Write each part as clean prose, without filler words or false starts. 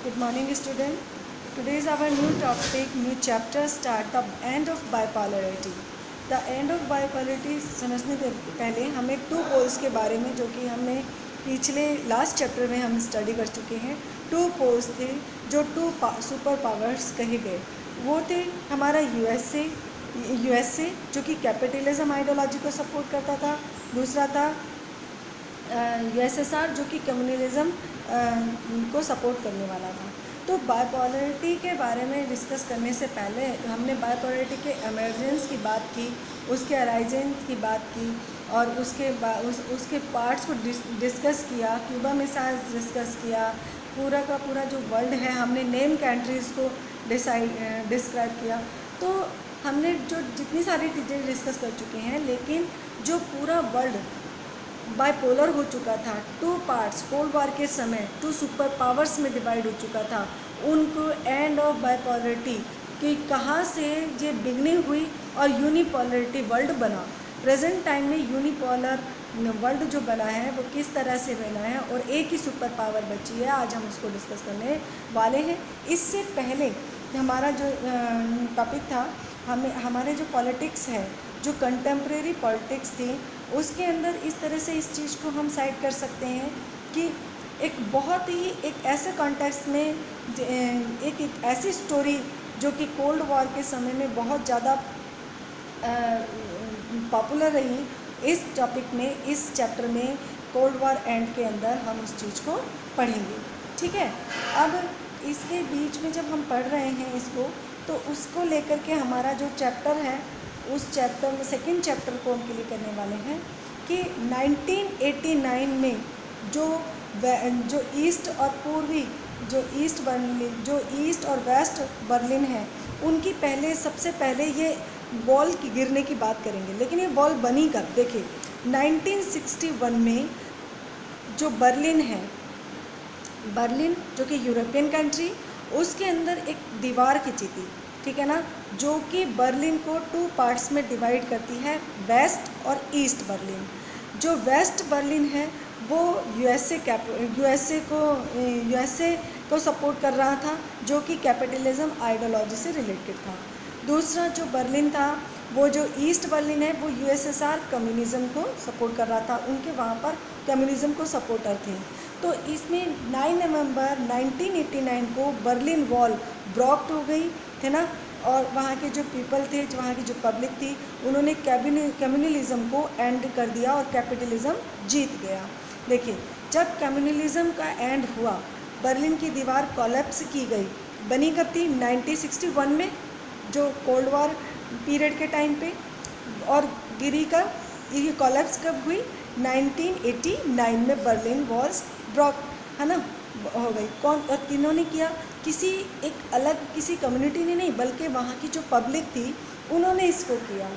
Good morning, student. Today is our new topic, new chapter start, the end of bipolarity. The end of bipolarity समझने के पहले हम एक two poles के बारे में, जो कि हमने पिछले लास्ट चैप्टर में हम स्टडी कर चुके हैं। टू पोल्स थे जो टू सुपर पावर्स कहे गए। वो थे हमारा यूएसए जो कि कैपिटलिज्म आइडियोलॉजी को सपोर्ट करता था। दूसरा था यूएसएसआर जो कि कम्युनलिज्म को सपोर्ट करने वाला था। तो बाइपोलरिटी के बारे में डिस्कस करने से पहले हमने बाइपोलरिटी के एमर्जेंस की बात की, उसके अराइजेंस की बात की और उसके पार्ट्स को डिस्कस किया, क्यूबा मिसाइल्स डिस्कस किया, पूरा का पूरा जो वर्ल्ड है हमने नेम कंट्रीज़ को डिस्क्राइब किया। तो हमने जो जितनी सारी चीज़ें डिस्कस कर चुके हैं, लेकिन जो पूरा वर्ल्ड बाइपोलर हो चुका था, टू पार्ट्स कोल्ड वॉर के समय टू सुपर पावर्स में डिवाइड हो चुका था, उनको एंड ऑफ बाइपोलरिटी कि कहाँ से ये बिगनिंग हुई और यूनिपोलरिटी वर्ल्ड बना। प्रेजेंट टाइम में यूनिपोलर वर्ल्ड जो बना है वो किस तरह से बना है और एक ही सुपर पावर बची है, आज हम उसको डिस्कस करने वाले हैं। इससे पहले हमारा जो टॉपिक था, हमारे जो पॉलिटिक्स है, जो कंटेम्प्रेरी पॉलिटिक्स थी, उसके अंदर इस तरह से इस चीज़ को हम साइड कर सकते हैं कि एक बहुत ही एक ऐसे कॉन्टेक्स्ट में एक ऐसी स्टोरी जो कि कोल्ड वॉर के समय में बहुत ज़्यादा पॉपुलर रही। इस टॉपिक में, इस चैप्टर में कोल्ड वॉर एंड के अंदर हम उस चीज़ को पढ़ेंगे, ठीक है। अब इसके बीच में जब हम पढ़ रहे हैं इसको, तो उसको लेकर के हमारा जो चैप्टर है, उस चैप्टर में सेकंड चैप्टर को हम क्लियर करने वाले हैं कि 1989 में जो ईस्ट और पूर्वी जो ईस्ट और वेस्ट बर्लिन है, उनकी सबसे पहले ये वॉल की गिरने की बात करेंगे। लेकिन ये वॉल बनी कब, देखिए 1961 में जो बर्लिन है, बर्लिन जो कि यूरोपियन कंट्री, उसके अंदर एक दीवार खिंची थी, ठीक है ना, जो कि बर्लिन को टू पार्ट्स में डिवाइड करती है, वेस्ट और ईस्ट बर्लिन। जो वेस्ट बर्लिन है वो यूएसए को सपोर्ट कर रहा था, जो कि कैपिटलिज्म आइडियोलॉजी से रिलेटेड था। दूसरा जो बर्लिन था, वो जो ईस्ट बर्लिन है, वो यूएसएसआर कम्युनिज़म को सपोर्ट कर रहा था, उनके वहाँ पर कम्युनिज़म को सपोर्टर थे। तो इसमें 9 नवंबर 1989 को बर्लिन वॉल ब्रोक हो गई, है ना, और वहाँ के जो पीपल थे, वहाँ की जो पब्लिक थी, उन्होंने कम्युनलिज़म को एंड कर दिया और कैपिटलिज़म जीत गया। देखिए, जब कम्युनलिज़म का एंड हुआ, बर्लिन की दीवार कोलैप्स की गई। बनी कब थी? 1961 में, जो कोल्ड वॉर पीरियड के टाइम पे, और गिरी कब, ये कोलैप्स कब हुई? 1989 में बर्लिन वॉल्स ब्रोक, है ना, हो गई। कौन और किन्होंने किया? किसी कम्युनिटी ने नहीं, बल्कि वहाँ की जो पब्लिक थी, उन्होंने इसको किया।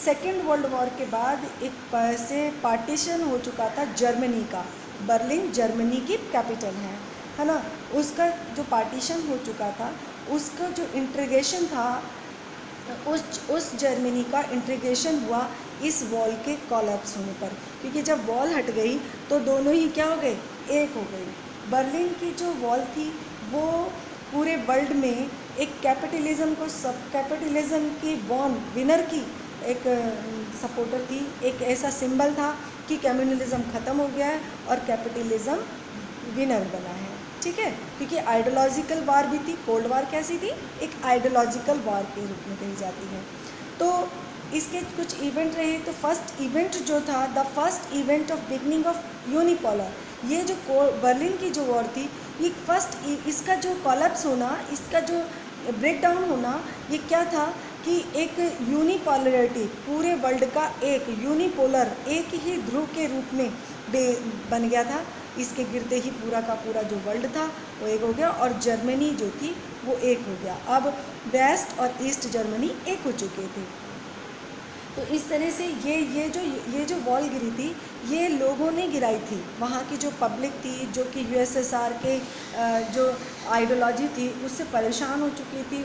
सेकेंड वर्ल्ड वॉर के बाद एक से पार्टीशन हो चुका था जर्मनी का। बर्लिन जर्मनी की कैपिटल है ना। उसका जो पार्टीशन हो चुका था, उसका जो इंटीग्रेशन था, उस जर्मनी का इंटीग्रेशन हुआ इस वॉल के कोलैप्स होने पर, क्योंकि जब वॉल हट गई तो दोनों ही क्या हो गए? एक हो गई। बर्लिन की जो वॉल थी वो पूरे वर्ल्ड में एक कैपिटलिज्म की विनर की एक सपोर्टर थी, एक ऐसा सिंबल था कि कम्युनलिज्म ख़त्म हो गया है और कैपिटलिज्म विनर बना है, ठीक है। क्योंकि आइडियोलॉजिकल वार भी थी। कोल्ड वार कैसी थी? एक आइडियोलॉजिकल वार के रूप में कही जाती है। तो इसके कुछ इवेंट रहे। तो फर्स्ट इवेंट जो था, the first event of beginning of unipolar, ये जो बर्लिन की जो वॉर थी, ये इसका जो कोलैप्स होना, इसका जो ब्रेक डाउन होना, ये क्या था कि एक यूनिपोलरिटी, पूरे वर्ल्ड का एक यूनिपोलर, एक ही ध्रुव के रूप में बन गया था। इसके गिरते ही पूरा का पूरा जो वर्ल्ड था वो एक हो गया और जर्मनी जो थी वो एक हो गया। अब वेस्ट और ईस्ट जर्मनी एक हो चुके थे। तो इस तरह से ये जो वॉल गिरी थी, ये लोगों ने गिराई थी। वहाँ की जो पब्लिक थी, जो कि यूएसएसआर के जो आइडियोलॉजी थी उससे परेशान हो चुकी थी,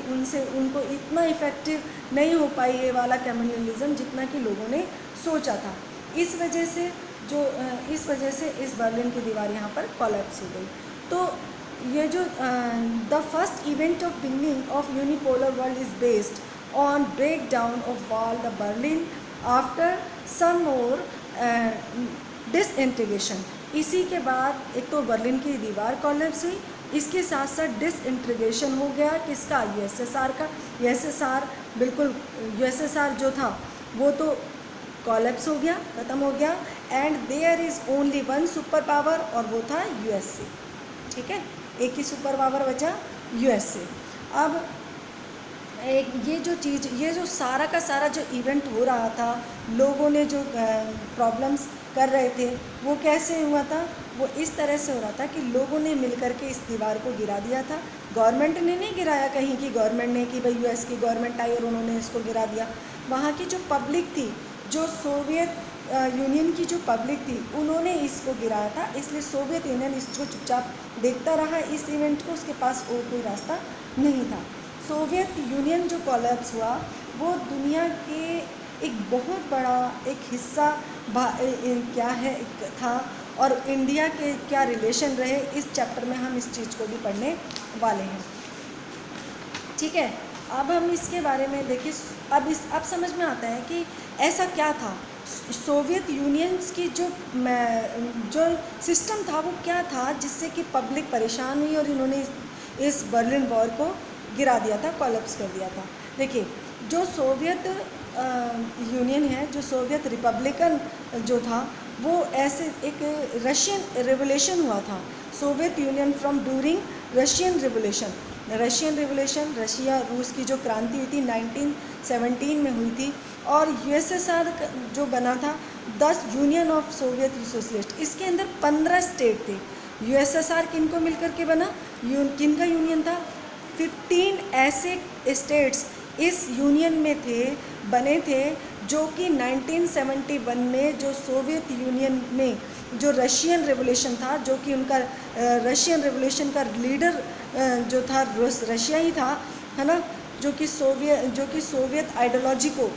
उनको इतना इफ़ेक्टिव नहीं हो पाई ये वाला कम्युनलिज्म जितना कि लोगों ने सोचा था। इस वजह से इस बर्लिन की दीवार यहाँ पर कोलैप्स हो गई। तो ये जो the first event of beginning of unipolar world is based on break down of wall the Berlin after some more disintegration. इसी के बाद एक तो बर्लिन की दीवार कोलैप्स हुई, इसके साथ साथ डिसइंटीग्रेशन हो गया किसका, यूएसएसआर का। यूएसएसआर बिल्कुल, यूएसएसआर जो था वो तो कोलैप्स हो गया, ख़त्म हो गया। And there is only one super power और वो था यूएसए। ठीक है, एक ही सुपर पावर बचा, यूएसए। अब एक ये जो चीज़, ये जो सारा का सारा जो इवेंट हो रहा था, लोगों ने जो प्रॉब्लम्स कर रहे थे वो कैसे हुआ था, वो इस तरह से हो रहा था कि लोगों ने मिलकर के इस दीवार को गिरा दिया था। गवर्नमेंट ने नहीं गिराया कहीं की, गवर्नमेंट ने कि भाई यूएस की गवर्नमेंट आई और उन्होंने इसको गिरा दिया। वहाँ की जो पब्लिक थी, जो सोवियत यूनियन की जो पब्लिक थी, उन्होंने इसको गिराया था। इसलिए सोवियत यूनियन इसको चुपचाप देखता रहा इस इवेंट को, उसके पास और कोई रास्ता नहीं था। सोवियत यूनियन जो कोलैप्स हुआ वो दुनिया के एक बहुत बड़ा एक हिस्सा क्या है था, और इंडिया के क्या रिलेशन रहे, इस चैप्टर में हम इस चीज़ को भी पढ़ने वाले हैं। ठीक है, अब हम इसके बारे में देखिए। अब समझ में आता है कि ऐसा क्या था, सोवियत यूनियंस की जो सिस्टम था वो क्या था जिससे कि पब्लिक परेशान हुई और इन्होंने इस बर्लिन वॉर को गिरा दिया था, कोलैप्स कर दिया था। देखिए, जो सोवियत यूनियन है, जो सोवियत रिपब्लिकन जो था, वो ऐसे एक रशियन रेवोल्यूशन हुआ था। Soviet union from during Russian revolution, Russia रूस की जो क्रांति हुई थी 1917 में हुई थी। और यूएसएसआर जो बना था 10 यूनियन ऑफ सोवियत सोशलिस्ट, इसके अंदर 15 स्टेट थे। यूएसएसआर किन को मिलकर के बना, किन का यूनियन था, 15 ऐसे स्टेट्स इस यूनियन में बने थे, जो कि 1971 में जो सोवियत यूनियन में जो रशियन रेवोल्यूशन था, जो कि उनका रशियन रेवोल्यूशन का लीडर जो था रशिया ही था, है ना, जो कि सोवियत आइडियोलॉजी को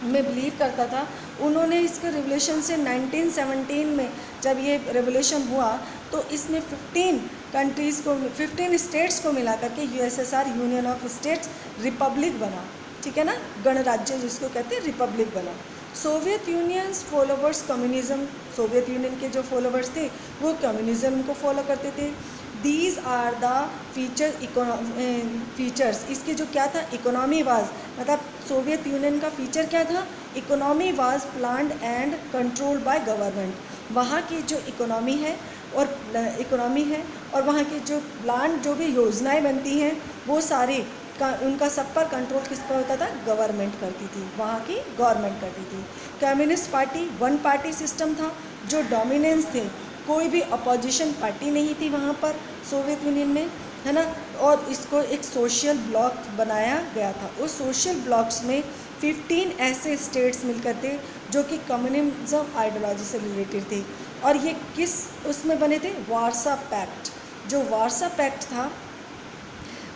में बिलीव करता था। उन्होंने इसके रेवोल्यूशन से 1917 में जब ये रेवोल्यूशन हुआ तो इसमें 15 स्टेट्स को मिला करके USSR union of states Republic बना। ठीक है ना, गणराज्य जिसको कहते हैं, रिपब्लिक बना। Soviet unions followers communism, Soviet union के जो फॉलोवर्स थे वो कम्युनिज्म को फॉलो करते थे। दीज आर द फीचर्स, इसके जो क्या था, इकोनॉमी वाज, मतलब सोवियत यूनियन का फीचर क्या था, economy was planned and controlled by government. वहाँ की जो इकोनॉमी है और वहाँ की जो प्लान, जो भी योजनाएं बनती हैं, वो सारी उनका सब पर कंट्रोल किस पर होता था, गवर्नमेंट करती थी, वहाँ की गवर्नमेंट करती थी। Communist party one party system था, जो डोमिनेंस थे, कोई भी अपोजिशन पार्टी नहीं थी वहाँ पर सोवियत यूनियन में, है ना। और इसको एक सोशल ब्लॉक बनाया गया था। उस सोशल ब्लॉक्स में 15 ऐसे स्टेट्स मिलकर थे जो कि कम्युनिज्म आइडियोलॉजी से रिलेटेड थे। और ये किस उसमें बने थे, वार्सा पैक्ट। जो वार्सा पैक्ट था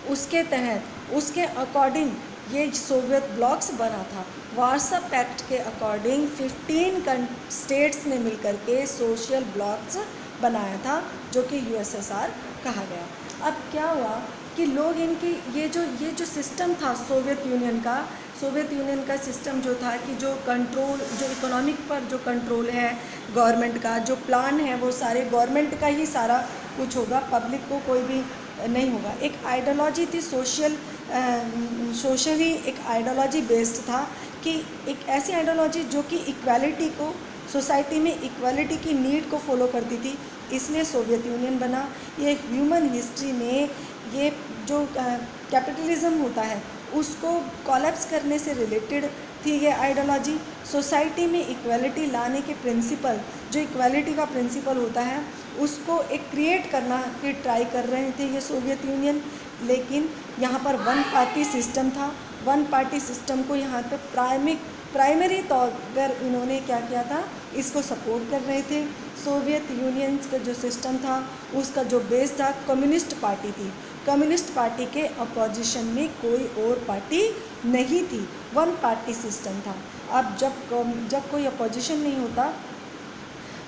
उसके तहत, उसके अकॉर्डिंग ये सोवियत ब्लॉक्स बना था। वार्सा पैक्ट के अकॉर्डिंग 15 स्टेट्स ने मिलकर के सोशल ब्लॉक्स बनाया था, जो कि यूएसएसआर कहा गया। अब क्या हुआ कि लोग इनकी ये जो सिस्टम था सोवियत यूनियन का सिस्टम जो था कि जो कंट्रोल, जो इकोनॉमिक पर जो कंट्रोल है गवर्नमेंट का, जो प्लान है वो सारे गवर्नमेंट का ही सारा कुछ होगा, पब्लिक को कोई भी नहीं होगा। एक आइडियोलॉजी थी सोशली एक आइडियोलॉजी बेस्ड था, कि एक ऐसी आइडियोलॉजी जो कि इक्वालिटी को, सोसाइटी में इक्वालिटी की नीड को फॉलो करती थी, इसलिए सोवियत यूनियन बना। ये ह्यूमन हिस्ट्री में ये जो कैपिटलिज्म होता है उसको कोलैप्स करने से रिलेटेड थी ये आइडियोलॉजी। सोसाइटी में इक्वालिटी लाने के प्रिंसिपल, जो इक्वालिटी का प्रिंसिपल होता है, उसको एक क्रिएट करना की ट्राई कर रहे थे ये सोवियत यूनियन। लेकिन यहाँ पर वन पार्टी सिस्टम था। वन पार्टी सिस्टम को यहाँ पे प्राइमरी तौर पर इन्होंने क्या किया था, इसको सपोर्ट कर रहे थे। सोवियत यूनियन का जो सिस्टम था उसका जो बेस था कम्युनिस्ट पार्टी थी। कम्युनिस्ट पार्टी के अपोजिशन में कोई और पार्टी नहीं थी, वन पार्टी सिस्टम था। अब जब कोई अपोजिशन नहीं होता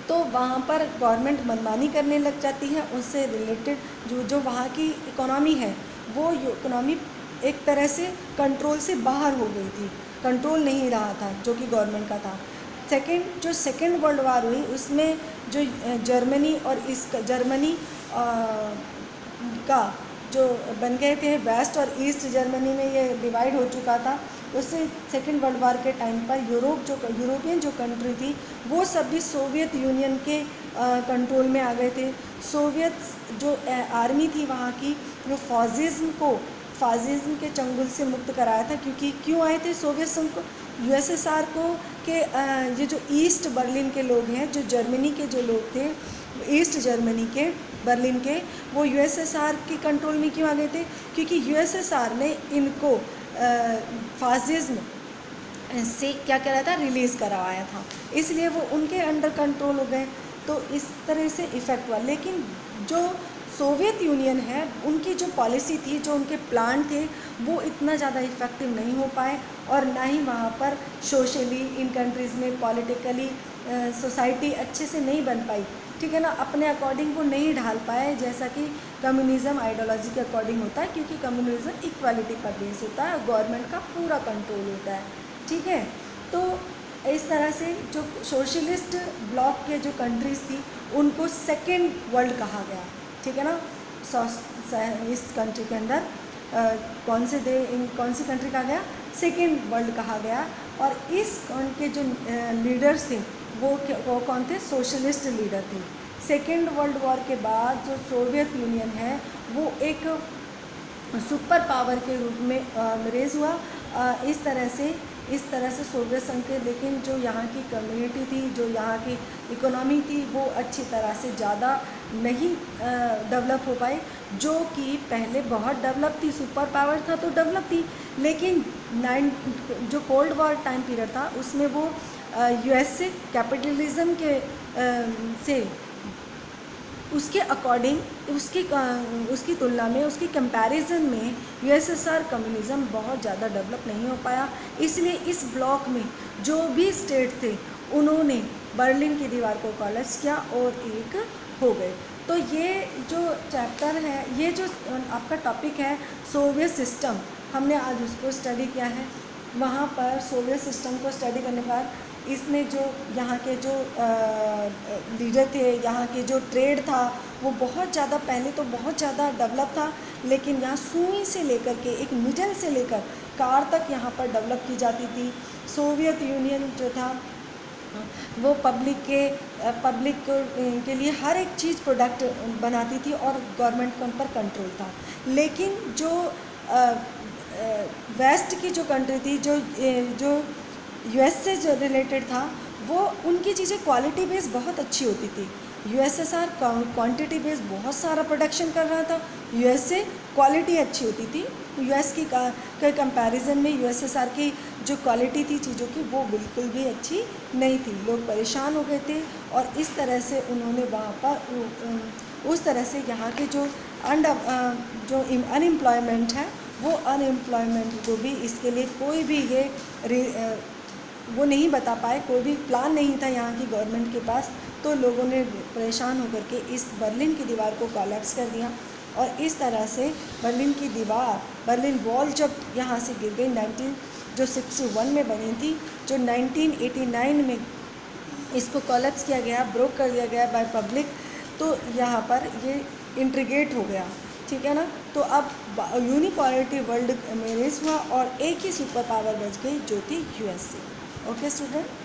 तो वहाँ पर गवर्नमेंट मनमानी करने लग जाती है। उससे रिलेटेड जो वहाँ की इकोनॉमी है वो इकोनॉमी एक तरह से कंट्रोल से बाहर हो गई थी, कंट्रोल नहीं रहा था जो कि गवर्नमेंट का था। सेकेंड वर्ल्ड वार हुई उसमें जो जर्मनी और जर्मनी का जो बन गए थे, वेस्ट और ईस्ट जर्मनी में ये डिवाइड हो चुका था। उससे सेकेंड वर्ल्ड वार के टाइम पर यूरोपियन जो कंट्री थी वो सभी सोवियत यूनियन के कंट्रोल में आ गए थे। सोवियत जो आर्मी थी वहाँ की, जो फासिज्म के चंगुल से मुक्त कराया था। क्योंकि क्यों आए थे सोवियत संघ को, यूएसएसआर को के ये जो ईस्ट बर्लिन के लोग हैं, जो जर्मनी के जो लोग थे ईस्ट जर्मनी के बर्लिन के, वो यूएसएसआर के कंट्रोल में क्यों आ गए थे? क्योंकि यूएसएसआर ने इनको फासिज्म से क्या करा था, रिलीज़ करवाया था, इसलिए वो उनके अंडर कंट्रोल हो गए। तो इस तरह से इफ़ेक्ट हुआ। लेकिन जो सोवियत यूनियन है उनकी जो पॉलिसी थी, जो उनके प्लान थे, वो इतना ज़्यादा इफ़ेक्टिव नहीं हो पाए और ना ही वहाँ पर सोशली इन कंट्रीज़ में पॉलिटिकली सोसाइटी अच्छे से नहीं बन पाई, ठीक है ना। अपने अकॉर्डिंग वो नहीं ढाल पाए जैसा कि कम्युनिज़्म आइडियोलॉजी के अकॉर्डिंग होता है। क्योंकि कम्युनिज़्म इक्वालिटी पर बेस होता है, गवर्नमेंट का पूरा कंट्रोल होता है, ठीक है। तो इस तरह से जो सोशलिस्ट ब्लॉक के जो कंट्रीज़ थी उनको सेकेंड वर्ल्ड कहा गया, ठीक है ना। इस कंट्री के अंदर कौन सी कंट्री कहा गया, सेकेंड वर्ल्ड कहा गया। और इस उनके जो लीडर्स थे वो कौन थे, सोशलिस्ट लीडर थे। सेकेंड वर्ल्ड वॉर के बाद जो सोवियत यूनियन है वो एक सुपर पावर के रूप में रेज हुआ। इस तरह से सोवियत संघ के, लेकिन जो यहाँ की कम्युनिटी थी, जो यहाँ की इकोनॉमी थी, वो अच्छी तरह से ज़्यादा नहीं डेवलप हो पाई, जो कि पहले बहुत डेवलप थी। सुपर पावर था तो डेवलप थी, लेकिन जो कोल्ड वॉर टाइम पीरियड था उसमें वो यूएस से कैपिटलिज्म के से उसके अकॉर्डिंग उसकी तुलना में, उसकी कंपैरिजन में यूएसएसआर कम्युनिज़्म बहुत ज़्यादा डेवलप नहीं हो पाया। इसलिए इस ब्लॉक में जो भी स्टेट थे उन्होंने बर्लिन की दीवार को कोलैप्स किया और एक हो गए। तो ये जो चैप्टर है, ये जो आपका टॉपिक है सोवियत सिस्टम, हमने आज उसको स्टडी किया है। वहाँ पर सोवियत सिस्टम को स्टडी करने के बाद इसने जो यहाँ के जो लीडर थे, यहाँ के जो ट्रेड था वो बहुत ज़्यादा, पहले तो बहुत ज़्यादा डेवलप था, लेकिन यहाँ सुई से लेकर के एक निडल से लेकर कार तक यहाँ पर डेवलप की जाती थी। सोवियत यूनियन जो था वो पब्लिक के लिए हर एक चीज़ प्रोडक्ट बनाती थी और गवर्नमेंट का उन पर कंट्रोल था। लेकिन जो वेस्ट की जो कंट्री थी, जो यूएस से जो रिलेटेड था, वो उनकी चीज़ें क्वालिटी बेस बहुत अच्छी होती थी। यूएसएसआर क्वांटिटी बेस बहुत सारा प्रोडक्शन कर रहा था, यूएस से क्वालिटी अच्छी होती थी। यूएस की के कंपैरिजन में यूएसएसआर की जो क्वालिटी थी चीज़ों की वो बिल्कुल भी अच्छी नहीं थी। लोग परेशान हो गए थे और इस तरह से उन्होंने वहाँ पर उस तरह से यहाँ के जो अनएम्प्लॉयमेंट है, वो अनएम्प्लॉयमेंट जो भी इसके लिए कोई भी वो नहीं बता पाए, कोई भी प्लान नहीं था यहाँ की गवर्नमेंट के पास। तो लोगों ने परेशान होकर के इस बर्लिन की दीवार को कोलैप्स कर दिया और इस तरह से बर्लिन वॉल जब यहाँ से गिर गई 1961 में बनी थी, जो 1989 में इसको कोलैप्स किया गया, ब्रोक कर दिया गया बाय पब्लिक, तो यहाँ पर ये इंटीग्रेट हो गया, ठीक है ना। तो अब यूनिपोलैरिटी वर्ल्ड में रेस हुआ और एक ही सुपर पावर बच गई जो थी यूएसए। Okay student.